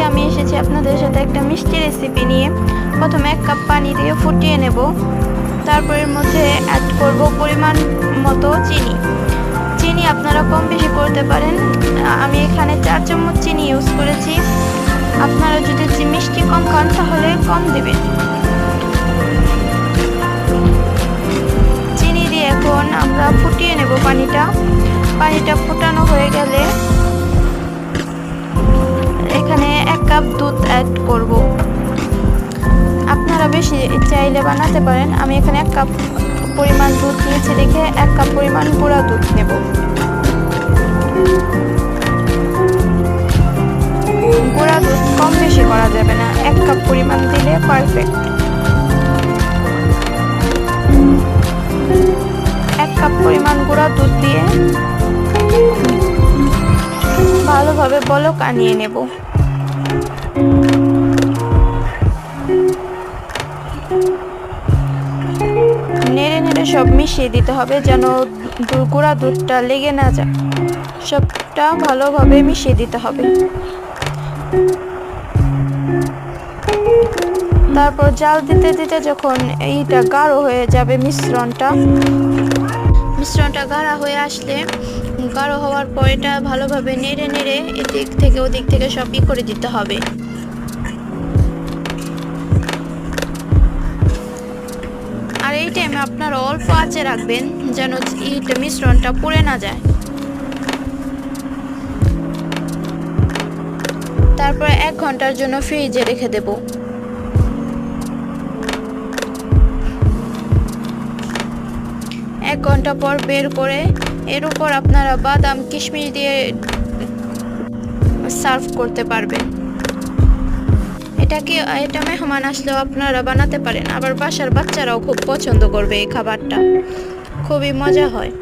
আজকে আমি এসেছি আপনাদের সাথে একটা মিষ্টি রেসিপি নিয়ে। প্রথমে 1 কাপ পানি দিয়ে ফুটিয়ে নেব, তারপর এর মধ্যে অ্যাড করব পরিমাণ মতো চিনি। চিনি আপনারা কম বেশি করতে পারেন, আমি এখানে 4 চামচ চিনি ইউজ করেছি। আপনারা যদি মিষ্টি কম খান তাহলে কম দেবেন। চিনি দিয়ে এখন আমরা ফুটিয়ে নেব পানিটা। পানিটা ফোটানো হয়ে গেলে এখানে 1 কাপ দুধ অ্যাড করব। আপনারা বেশি চাইলে বানাতে পারেন। আমি এখানে 1 কাপ পরিমাণ দুধ নিয়েছি দেখে 1 কাপ পরিমাণ গুঁড়া দুধ নেব। গুঁড়া দুধ কম বেশি করা যাবে না, 1 কাপ পরিমাণ দিলে পারফেক্ট। 1 কাপ পরিমাণ গুঁড়া দুধ দিয়ে ভালোভাবে বলক আনিয়ে নেব। নেড়ে নেড়ে সব মিশিয়ে দিতে হবে যেন গুঁড়া দুধটা লেগে না যায়। সবটা ভালোভাবে মিশিয়ে দিতে হবে। তারপর জাল দিতে দিতে যখন এইটা গাঢ় হয়ে যাবে, মিশ্রণটা গাঢ় হয়ে আসলে, গাঢ় হওয়ার পর এটা ভালোভাবে নেড়ে নেড়ে এদিক থেকে ওদিক থেকে সব করে দিতে হবে। আর এই টাইমে আপনারা অল্প আঁচে রাখবেন যেন এইটা মিশ্রণটা পুড়ে না যায়। তারপর 1 ঘন্টার জন্য ফ্রিজে রেখে দেব। এক ঘন্টা পর বের করে এর উপর আপনারা বাদাম কিশমিশ দিয়ে সার্ভ করতে পারবেন। এটা মেহমান আসলেও আপনারা বানাতে পারেন, আবার বাসার বাচ্চারাও খুব পছন্দ করবে এই খাবারটা, খুবই মজা হয়।